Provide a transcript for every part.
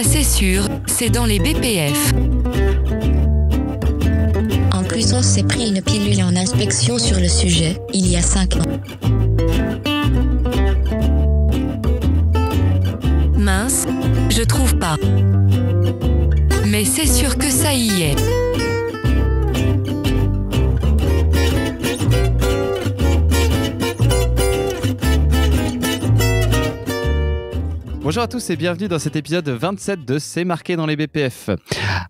Ça c'est sûr, c'est dans les BPF. En plus, on s'est pris une pilule en inspection sur le sujet, il y a 5 ans. Mince, je trouve pas. Mais c'est sûr que ça y est. Bonjour à tous et bienvenue dans cet épisode 27 de C'est marqué dans les BPF.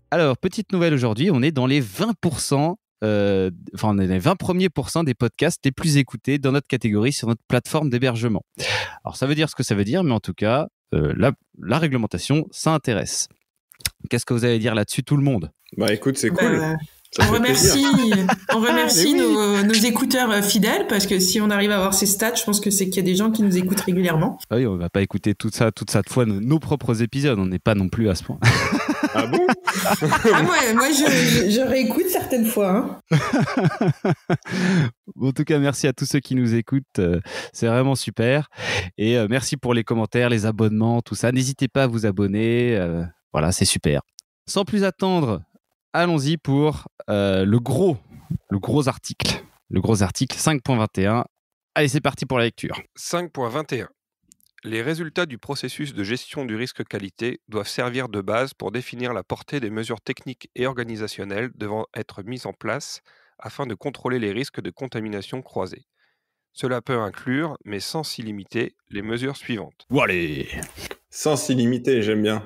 Alors, petite nouvelle aujourd'hui, on est dans les 20%, on est dans les 20 premiers pourcents des podcasts les plus écoutés dans notre catégorie sur notre plateforme d'hébergement. Alors, ça veut dire ce que ça veut dire, mais en tout cas, la réglementation, ça intéresse. Qu'est-ce que vous allez dire là-dessus, tout le monde ? Bah écoute, c'est cool. On remercie nos écouteurs fidèles, parce que si on arrive à avoir ces stats, je pense que c'est qu'il y a des gens qui nous écoutent régulièrement. Ah oui, on va pas écouter toute ça de fois nos propres épisodes, on n'est pas non plus à ce point. Ah bon? Moi je réécoute certaines fois. En tout cas, merci à tous ceux qui nous écoutent, c'est vraiment super. Et merci pour les commentaires, les abonnements, tout ça. N'hésitez pas à vous abonner, voilà, c'est super. Sans plus attendre, allons-y pour le gros article. Le gros article 5.21. Allez, c'est parti pour la lecture. 5.21. Les résultats du processus de gestion du risque qualité doivent servir de base pour définir la portée des mesures techniques et organisationnelles devant être mises en place afin de contrôler les risques de contamination croisée. Cela peut inclure, mais sans s'y limiter, les mesures suivantes. Allez. Sans s'y limiter, j'aime bien.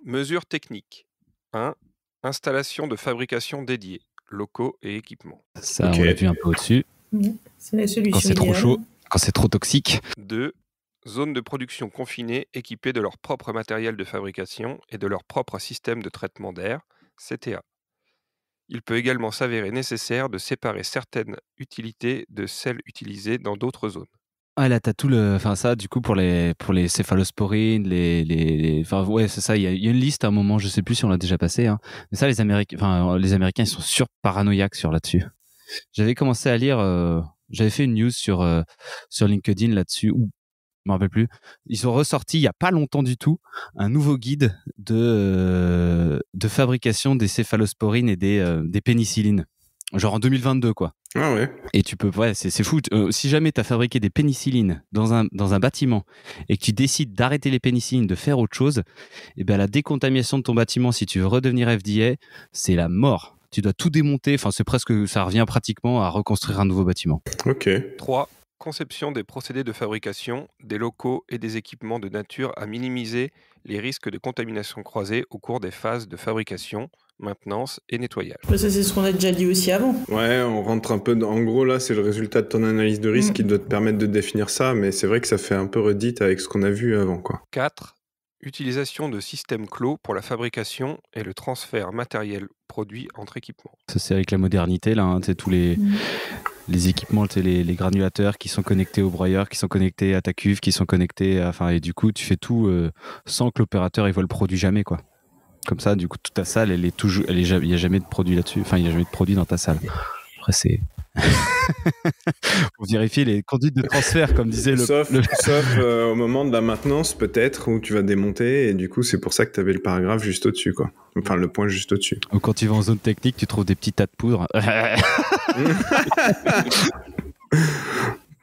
Mesures techniques. 1. Installation de fabrication dédiée, locaux et équipements. Ça, Ok. on l'a vu un peu au-dessus. C'est la solution. Quand c'est trop idéale. chaud, quand c'est trop toxique. 2. Zones de production confinées équipées de leur propre matériel de fabrication et de leur propre système de traitement d'air, CTA. Il peut également s'avérer nécessaire de séparer certaines utilités de celles utilisées dans d'autres zones. Ah là, t'as tout le... Enfin ça, du coup, pour les céphalosporines, Enfin ouais, c'est ça, il y a une liste à un moment, je sais plus si on l'a déjà passé, hein. Mais ça, les Américains, ils sont paranoïaques sur là-dessus. J'avais commencé à lire... J'avais fait une news sur LinkedIn là-dessus, ou je me rappelle plus. Ils ont ressorti, il y a pas longtemps du tout, un nouveau guide de fabrication des céphalosporines et des pénicillines. Genre en 2022, quoi. Ah ouais. Et tu peux, ouais, c'est fou. Si jamais tu as fabriqué des pénicillines dans un bâtiment et que tu décides d'arrêter les pénicillines, de faire autre chose, eh ben la décontamination de ton bâtiment, si tu veux redevenir FDA, c'est la mort. Tu dois tout démonter. Enfin, ça revient pratiquement à reconstruire un nouveau bâtiment. Ok. 3. Conception des procédés de fabrication, des locaux et des équipements de nature à minimiser les risques de contamination croisée au cours des phases de fabrication, maintenance et nettoyage. Ça, c'est ce qu'on a déjà dit aussi avant. Ouais, on rentre un peu dans... En gros, là, c'est le résultat de ton analyse de risque qui doit te permettre de définir ça, mais c'est vrai que ça fait un peu redite avec ce qu'on a vu avant, quoi. 4. Utilisation de systèmes clos pour la fabrication et le transfert matériel produit entre équipements. Ça, c'est avec la modernité, là. Tu sais, tous les équipements, tu sais, les granulateurs qui sont connectés au broyeur, qui sont connectés à ta cuve, qui sont connectés et du coup, tu fais tout sans que l'opérateur il voit le produit jamais, quoi. Comme ça, du coup, toute ta salle, il y a jamais de produit là-dessus. Enfin, il y a jamais de produit dans ta salle. Après, c'est... Faut vérifier les conduites de transfert, comme disait Sauf au moment de la maintenance, peut-être, où tu vas démonter, et du coup, c'est pour ça que tu avais le paragraphe juste au-dessus, quoi. Enfin, le point juste au-dessus. Ou quand tu vas en zone technique, tu trouves des petits tas de poudre.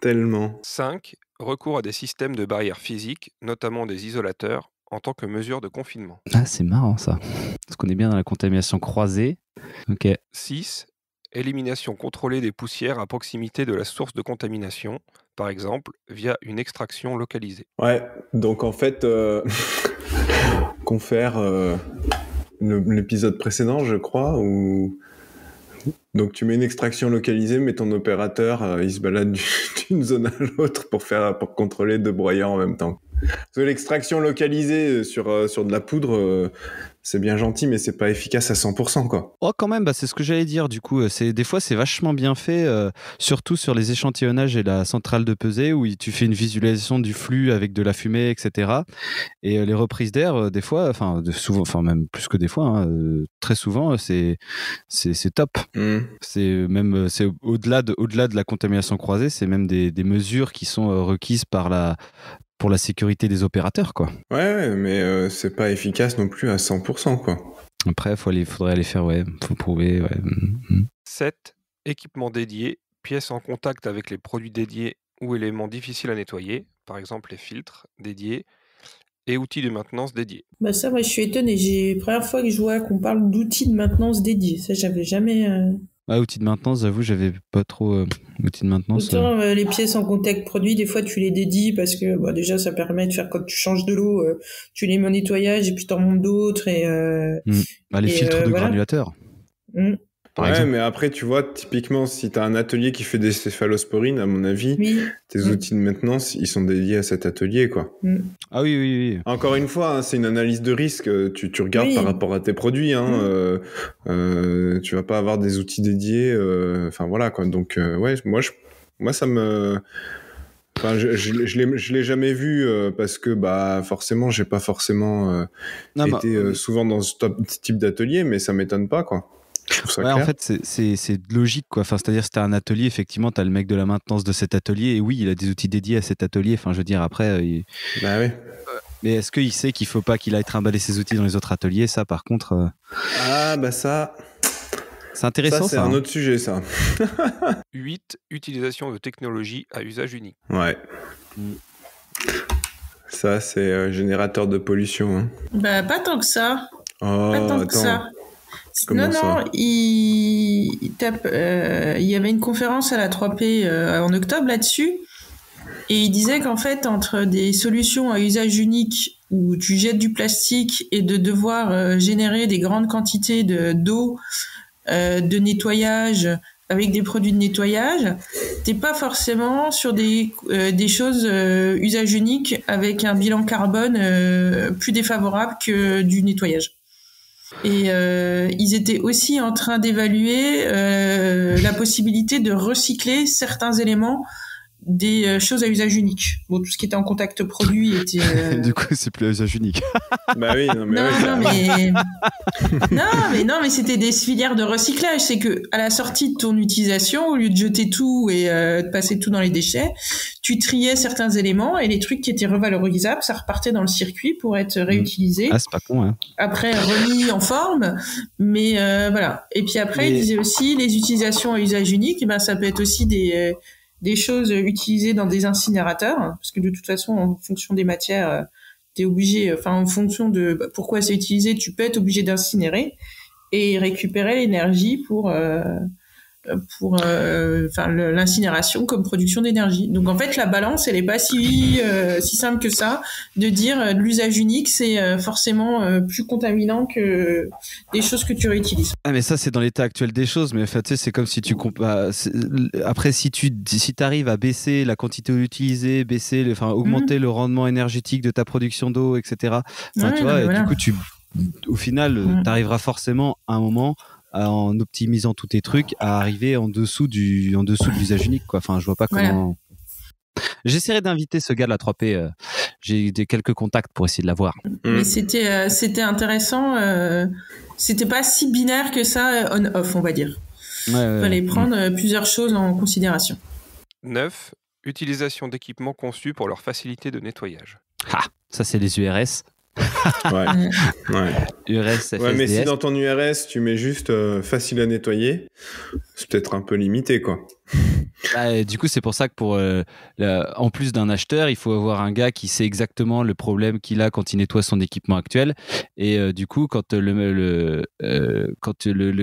Tellement. 5. Recours à des systèmes de barrières physiques, notamment des isolateurs, en tant que mesure de confinement. Ah, c'est marrant, ça. Parce qu'on est bien dans la contamination croisée. Ok. 6. Élimination contrôlée des poussières à proximité de la source de contamination, par exemple via une extraction localisée. Ouais, donc en fait, confère l'épisode précédent, je crois, où... Donc tu mets une extraction localisée, mais ton opérateur, il se balade d'une zone à l'autre pour contrôler deux broyeurs en même temps. Parce que l'extraction localisée sur de la poudre, c'est bien gentil, mais c'est pas efficace à 100%, quoi. Oh, quand même, c'est ce que j'allais dire. Du coup, des fois, c'est vachement bien fait, surtout sur les échantillonnages et la centrale de pesée, où tu fais une visualisation du flux avec de la fumée, etc. Et les reprises d'air, des fois, souvent, même plus que des fois, hein, très souvent, c'est top. C'est au-delà de la contamination croisée, c'est même des mesures qui sont requises par pour la sécurité des opérateurs, quoi. Ouais, mais c'est pas efficace non plus à 100%, quoi. Après, faudrait aller faire, faut prouver, ouais. 7. Équipement dédié, pièces en contact avec les produits dédiés ou éléments difficiles à nettoyer, par exemple les filtres dédiés, et outils de maintenance dédiés. Bah ça, moi, je suis étonnée. Première fois que je vois qu'on parle d'outils de maintenance dédiés. Ça, j'avais jamais... Ah, outils de maintenance, j'avoue, j'avais pas trop outils de maintenance. Autant les pièces en contact produit, des fois tu les dédies parce que déjà ça permet de faire quand tu changes de l'eau, tu les mets au nettoyage et puis t'en montes d'autres et les filtres de granulateurs. Par ouais, exemple. mais après, tu vois, typiquement, si tu as un atelier qui fait des céphalosporines, à mon avis, tes outils de maintenance, ils sont dédiés à cet atelier, quoi. Ah oui. Encore une fois, hein, c'est une analyse de risque. Tu regardes par rapport à tes produits. Hein, tu vas pas avoir des outils dédiés. Enfin, voilà, quoi. Donc, ouais, moi, ça me... Enfin, je l'ai jamais vu parce que forcément, j'ai pas forcément été souvent dans ce type d'atelier, mais ça m'étonne pas, quoi. Je trouve ça clair. En fait, c'est logique, quoi. Enfin, c'est-à-dire, si t'as un atelier, effectivement, t'as le mec de la maintenance de cet atelier, et oui, il a des outils dédiés à cet atelier. Enfin, je veux dire, après, bah oui. Mais est-ce qu'il sait qu'il faut pas qu'il aille trimballer ses outils dans les autres ateliers? Ça, par contre. Ça. C'est intéressant, ça. C'est un autre sujet, ça. 8. Utilisation de technologies à usage unique. Ouais. Ça, c'est générateur de pollution. Hein. Bah, pas tant que ça. Oh, pas tant attends. que ça. Comment ça il y avait une conférence à la 3P en octobre là-dessus, et il disait qu'en fait, entre des solutions à usage unique où tu jettes du plastique et de devoir générer des grandes quantités d'eau, de nettoyage avec des produits de nettoyage, t'es pas forcément sur des choses usage unique avec un bilan carbone plus défavorable que du nettoyage. Et ils étaient aussi en train d'évaluer la possibilité de recycler certains éléments des choses à usage unique. Bon, tout ce qui était en contact produit était... Du coup, c'est plus à usage unique. Bah oui, non, mais... non, mais c'était des filières de recyclage. C'est que à la sortie de ton utilisation, au lieu de jeter tout et de passer tout dans les déchets, tu triais certains éléments et les trucs qui étaient revalorisables, ça repartait dans le circuit pour être réutilisé. Ah, c'est pas con, hein. Après, remis en forme. Mais voilà. Et puis après, il disait aussi les utilisations à usage unique, ça peut être aussi des choses utilisées dans des incinérateurs, parce que de toute façon, en fonction des matières, t'es obligé, en fonction de pourquoi c'est utilisé, tu peux être obligé d'incinérer et récupérer l'énergie pour l'incinération comme production d'énergie. Donc en fait, la balance, elle est pas si simple que ça, de dire l'usage unique, c'est forcément plus contaminant que des choses que tu réutilises. Ah, mais ça, c'est dans l'état actuel des choses, mais en fait, tu sais, c'est comme si tu après, si t'arrives à baisser la quantité utilisée, augmenter le rendement énergétique de ta production d'eau, etc. Tu vois, et du coup, au final, t'arriveras forcément à un moment, en optimisant tous tes trucs, à arriver en dessous de l'usage unique, quoi. Enfin, je vois pas comment. J'essaierai d'inviter ce gars de la 3P. J'ai quelques contacts pour essayer de l'avoir. Mais c'était intéressant. C'était pas si binaire que ça, on-off, on va dire. Il fallait prendre plusieurs choses en considération. 9. Utilisation d'équipements conçus pour leur facilité de nettoyage. Ah, ça c'est les URS. URS, FSDS. Ouais, mais si dans ton URS tu mets juste facile à nettoyer, c'est peut-être un peu limité, quoi. Du coup, c'est pour ça que en plus d'un acheteur, il faut avoir un gars qui sait exactement le problème qu'il a quand il nettoie son équipement actuel. Et du coup, quand le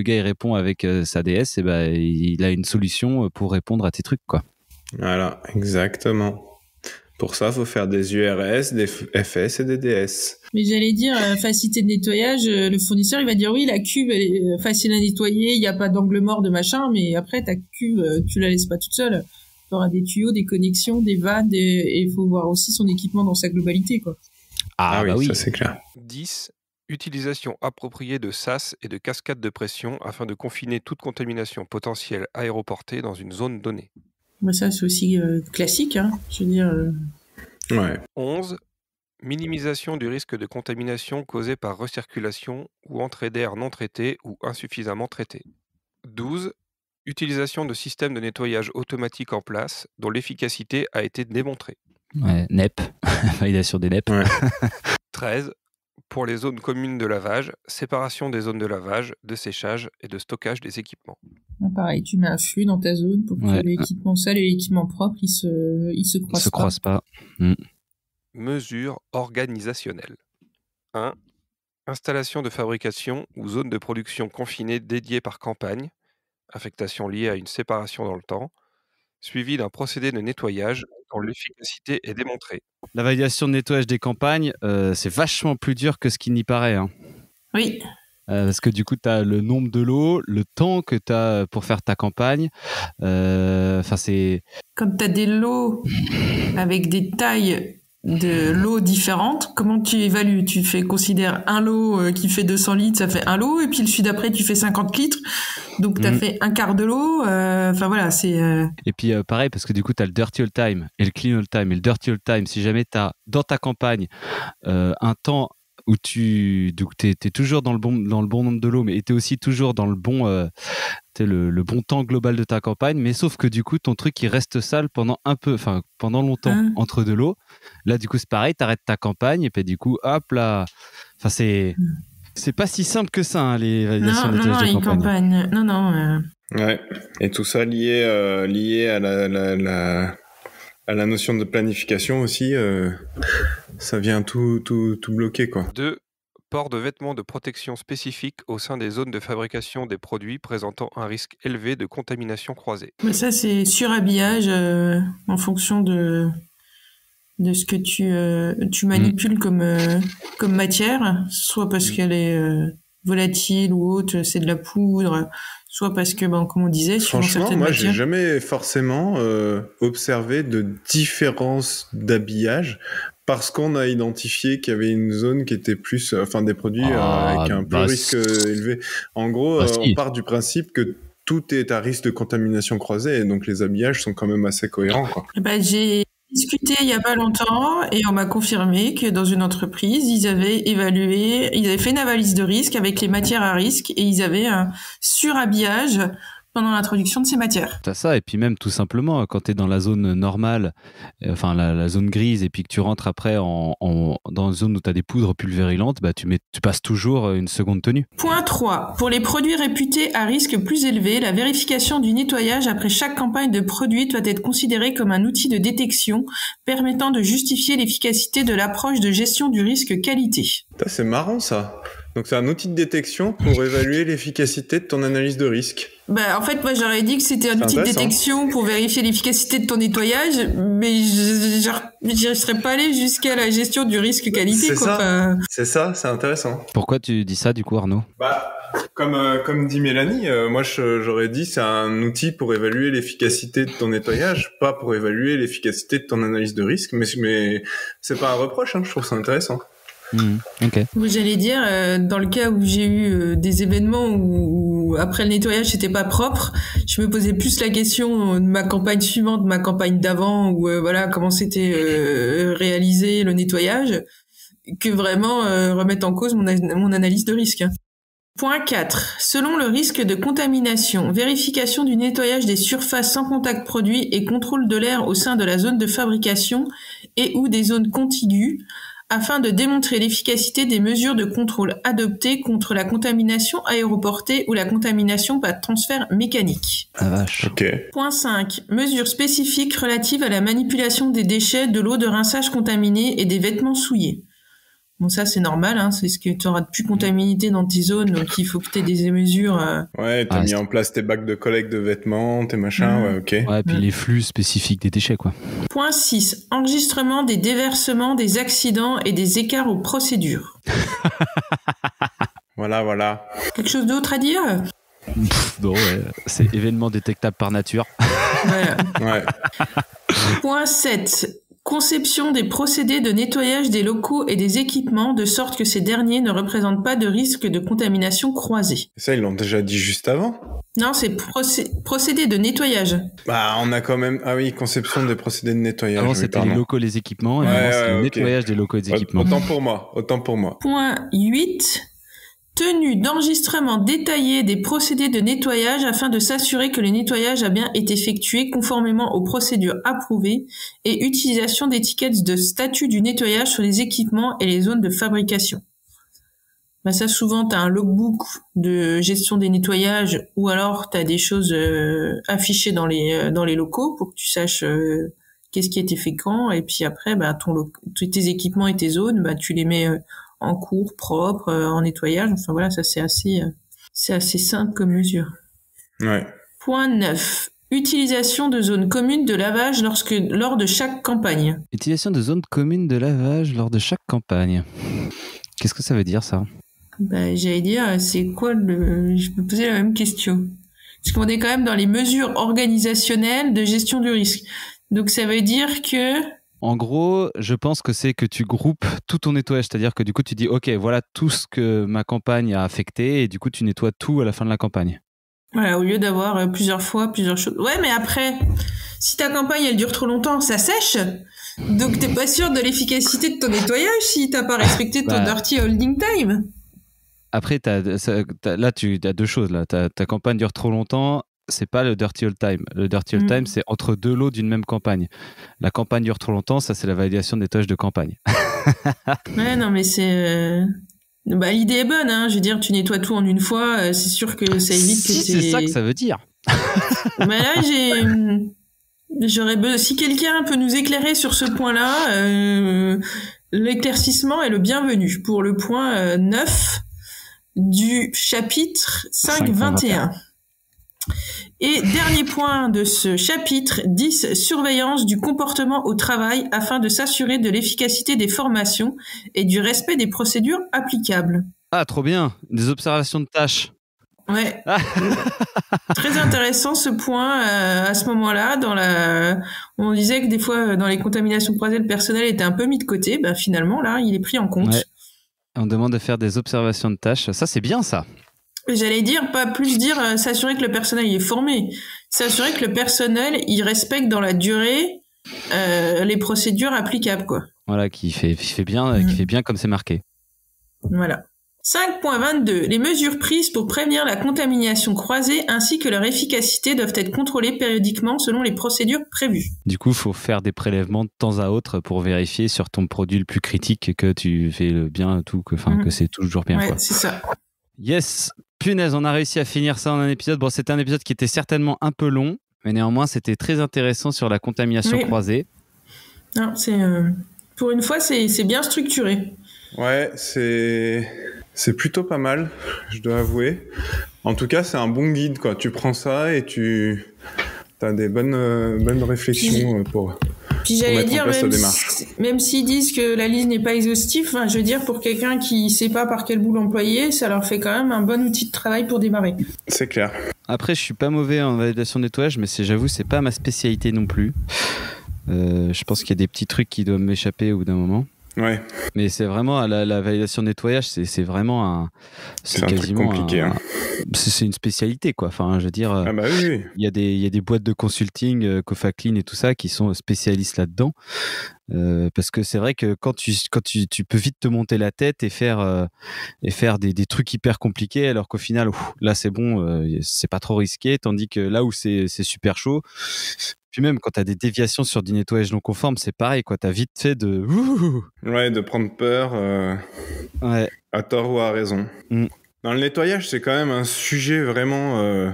gars il répond avec sa DS, il a une solution pour répondre à tes trucs, quoi. Voilà, exactement. Pour ça, il faut faire des URS, des FS et des DS. Mais j'allais dire, facilité de nettoyage, le fournisseur, il va dire oui, la cuve, elle est facile à nettoyer, il n'y a pas d'angle mort de machin, mais après, ta cuve, tu la laisses pas toute seule. Tu auras des tuyaux, des connexions, des vannes, et il faut voir aussi son équipement dans sa globalité, quoi. Ah oui, ça c'est clair. 10. Utilisation appropriée de sas et de cascades de pression afin de confiner toute contamination potentielle aéroportée dans une zone donnée. Ça, c'est aussi classique, hein. Je veux dire... Ouais. 11. Minimisation du risque de contamination causée par recirculation ou entrée d'air non traité ou insuffisamment traité. 12. Utilisation de systèmes de nettoyage automatique en place dont l'efficacité a été démontrée. Ouais, NEP, validation des NEP. Ouais. 13. Pour les zones communes de lavage, séparation des zones de lavage, de séchage et de stockage des équipements. Bon, pareil, tu mets un flux dans ta zone pour que Ouais. l'équipement sale et l'équipement propre, ils se Ils se croisent pas. croisent pas. Mesures organisationnelles. 1. Installation de fabrication ou zone de production confinée dédiée par campagne, affectation liée à une séparation dans le temps, suivi d'un procédé de nettoyage dont l'efficacité est démontrée. La validation de nettoyage des campagnes, c'est vachement plus dur que ce qui n'y paraît. Hein. Oui. Parce que du coup, tu as le nombre de lots, le temps que tu as pour faire ta campagne. Enfin, c'est... Quand tu as des lots avec des tailles de lots différentes, comment tu évalues? Tu considères un lot qui fait 200 litres, ça fait un lot, et puis le celui d'après, tu fais 50 litres, donc tu as fait un quart de lot. Enfin voilà, c'est... Et puis pareil, parce que du coup, tu as le dirty all time et le clean all time. Et le dirty all time, si jamais tu as dans ta campagne un temps où tu es toujours dans le bon nombre de lots, mais tu es aussi toujours dans le bon... le bon temps global de ta campagne, mais sauf que du coup ton truc il reste sale pendant longtemps entre deux lots. Là du coup c'est pareil, t'arrêtes ta campagne et puis du coup hop là, enfin c'est pas si simple que ça hein, les validations de nettoyage de campagne. Non. Ouais. Et tout ça lié à la notion de planification aussi, ça vient tout bloquer quoi. 2. Port de vêtements de protection spécifiques au sein des zones de fabrication des produits présentant un risque élevé de contamination croisée. Mais ça c'est surhabillage en fonction de ce que tu manipules comme matière, soit parce qu'elle est volatile ou autre, c'est de la poudre, soit parce que comme on disait, franchement moi j'ai jamais forcément observé de différence d'habillage parce qu'on a identifié qu'il y avait une zone qui était plus des produits avec un peu risque élevé. En gros on part du principe que tout est à risque de contamination croisée et donc les habillages sont quand même assez cohérents quoi. J'ai discuté il y a pas longtemps et on m'a confirmé que dans une entreprise, ils avaient fait une analyse de risque avec les matières à risque et ils avaient un surhabillage pendant l'introduction de ces matières. T'as ça, et puis même tout simplement, quand tu es dans la zone normale, enfin la zone grise, et puis que tu rentres après dans une zone où tu as des poudres pulvérilantes, tu passes toujours une seconde tenue. Point 3. Pour les produits réputés à risque plus élevé, la vérification du nettoyage après chaque campagne de produit doit être considérée comme un outil de détection permettant de justifier l'efficacité de l'approche de gestion du risque qualité. C'est marrant ça. Donc c'est un outil de détection pour évaluer l'efficacité de ton analyse de risque. En fait, moi j'aurais dit que c'était un outil de détection pour vérifier l'efficacité de ton nettoyage, mais je serais pas allé jusqu'à la gestion du risque qualité. C'est ça, c'est intéressant. Pourquoi tu dis ça du coup Arnaud ? Comme dit Mélanie, moi j'aurais dit c'est un outil pour évaluer l'efficacité de ton nettoyage, pas pour évaluer l'efficacité de ton analyse de risque, mais c'est pas un reproche, je trouve ça intéressant. Okay. J'allais dire, dans le cas où j'ai eu des événements où après le nettoyage c'était pas propre, je me posais plus la question de ma campagne suivante, de ma campagne d'avant, ou comment c'était réalisé le nettoyage, que vraiment remettre en cause mon analyse de risque. Point 4. Selon le risque de contamination, vérification du nettoyage des surfaces sans contact produit et contrôle de l'air au sein de la zone de fabrication et ou des zones contiguës, afin de démontrer l'efficacité des mesures de contrôle adoptées contre la contamination aéroportée ou la contamination par transfert mécanique. Ah vache. Okay. Point 5. Mesures spécifiques relatives à la manipulation des déchets, de l'eau de rinçage contaminée et des vêtements souillés. Bon, ça, c'est normal, c'est ce que tu auras de plus contaminité dans tes zones, donc il faut que tu aies des mesures. Ouais, t'as mis en place tes bacs de collecte de vêtements, tes machins, ouais, ok. Ouais, puis les flux spécifiques des déchets, quoi. Point 6. Enregistrement des déversements, des accidents et des écarts aux procédures. Voilà. Quelque chose d'autre à dire ? Non, ouais, c'est événement détectable par nature. Voilà. Ouais. Point 7. Conception des procédés de nettoyage des locaux et des équipements de sorte que ces derniers ne représentent pas de risque de contamination croisée. Ça, ils l'ont déjà dit juste avant. Non, c'est procédés de nettoyage. On a quand même... Ah oui, conception des procédés de nettoyage. Avant, c'était les locaux, les équipements, et maintenant, c'est le nettoyage des locaux et des équipements. Autant pour moi. Point 8. Tenue d'enregistrement détaillé des procédés de nettoyage afin de s'assurer que le nettoyage a bien été effectué conformément aux procédures approuvées et utilisation d'étiquettes de statut du nettoyage sur les équipements et les zones de fabrication. Bah ça, souvent, tu as un logbook de gestion des nettoyages ou alors tu as des choses affichées dans les locaux pour que tu saches qu'est-ce qui a été fait quand. Et puis après, bah, tes équipements et tes zones, bah, tu les mets en cours, propre, en nettoyage. Enfin voilà, ça c'est assez simple comme mesure. Ouais. Point 9. Utilisation de zones communes de lavage lors de chaque campagne. Utilisation de zones communes de lavage lors de chaque campagne. Qu'est-ce que ça veut dire, ça ? Bah, j'allais dire, c'est quoi je me posais la même question. Parce qu'on est quand même dans les mesures organisationnelles de gestion du risque. Donc ça veut dire que... En gros, je pense que c'est que tu groupes tout ton nettoyage. C'est-à-dire que du coup, tu dis, OK, voilà tout ce que ma campagne a affecté et du coup, tu nettoies tout à la fin de la campagne. Voilà, au lieu d'avoir plusieurs choses. Ouais, mais après, si ta campagne, elle dure trop longtemps, ça sèche. Donc t'es pas sûr de l'efficacité de ton nettoyage si t'as pas respecté ton dirty holding time. Après, là, tu as deux choses. Là. Ta campagne dure trop longtemps, c'est pas le dirty hold time. Le dirty hold time, c'est entre deux lots d'une même campagne. La campagne dure trop longtemps, ça, c'est la validation de nettoyage de campagne. Ouais, non, mais c'est... Bah, l'idée est bonne, hein. Je veux dire, tu nettoies tout en une fois, c'est sûr que ça évite que c'est ça que ça veut dire. Mais là, si quelqu'un peut nous éclairer sur ce point-là, l'éclaircissement est le bienvenu pour le point 9 du chapitre 5.21. Et dernier point de ce chapitre 10, surveillance du comportement au travail afin de s'assurer de l'efficacité des formations et du respect des procédures applicables. Ah, trop bien. Des observations de tâches. Ouais. Très intéressant ce point à ce moment-là. On disait que des fois, dans les contaminations croisées, le personnel était un peu mis de côté. Ben, finalement, là, il est pris en compte. Ouais. On demande de faire des observations de tâches. Ça, c'est bien, ça. J'allais dire, pas plus dire s'assurer que le personnel y est formé. S'assurer que le personnel, il respecte dans la durée les procédures applicables, quoi. Voilà, qui fait bien comme c'est marqué. Voilà. 5.22. Les mesures prises pour prévenir la contamination croisée ainsi que leur efficacité doivent être contrôlées périodiquement selon les procédures prévues. Du coup, il faut faire des prélèvements de temps à autre pour vérifier sur ton produit le plus critique que tu fais bien tout, que c'est toujours bien. Ouais, quoi. c'est ça. Yes, punaise, on a réussi à finir ça en un épisode. Bon, c'était un épisode qui était certainement un peu long, mais néanmoins, c'était très intéressant sur la contamination croisée. Non, pour une fois, c'est bien structuré. Ouais, c'est plutôt pas mal, je dois avouer. En tout cas, c'est un bon guide, quoi. Tu prends ça et tu as des bonnes réflexions pour j'allais mettre dire, en place ta démarche. Même s'ils disent que la liste n'est pas exhaustive, je veux dire, pour quelqu'un qui sait pas par quel bout l'employer, ça leur fait quand même un bon outil de travail pour démarrer. C'est clair. Après, je suis pas mauvais en validation de nettoyage, mais j'avoue, c'est pas ma spécialité non plus. Je pense qu'il y a des petits trucs qui doivent m'échapper au bout d'un moment. Ouais. Mais c'est vraiment la validation de nettoyage, c'est vraiment c'est quasiment un truc compliqué. C'est une spécialité, quoi. Enfin, je veux dire, ah bah oui. Il y a des boîtes de consulting, Cofaclean et tout ça, qui sont spécialistes là-dedans. Parce que c'est vrai que quand tu peux vite te monter la tête et faire des trucs hyper compliqués, alors qu'au final, là c'est bon, c'est pas trop risqué, tandis que là où c'est super chaud. Puis même quand tu as des déviations sur du nettoyage non conforme, c'est pareil, quoi. Tu as vite fait de... Ouais, de prendre peur, ouais. À tort ou à raison. Dans le nettoyage, c'est quand même un sujet vraiment...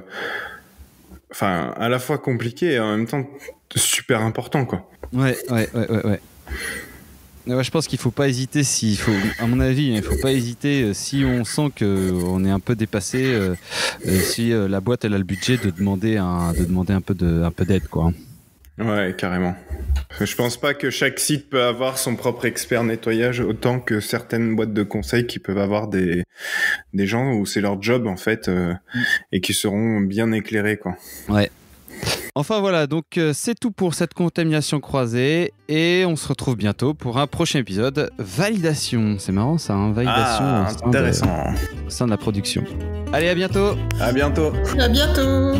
à la fois compliqué et en même temps super important, quoi. Ouais. Ouais, je pense qu'il faut pas hésiter à mon avis, il faut pas hésiter si on sent qu'on est un peu dépassé, si la boîte elle a le budget de demander un peu d'aide, quoi. Ouais, carrément. Je pense pas que chaque site peut avoir son propre expert nettoyage autant que certaines boîtes de conseil qui peuvent avoir des gens où c'est leur job en fait et qui seront bien éclairés, quoi. Ouais. Enfin voilà, donc c'est tout pour cette contamination croisée et on se retrouve bientôt pour un prochain épisode validation. C'est marrant ça, hein, validation intéressant. au sein de la production. Allez, à bientôt. À bientôt. À bientôt.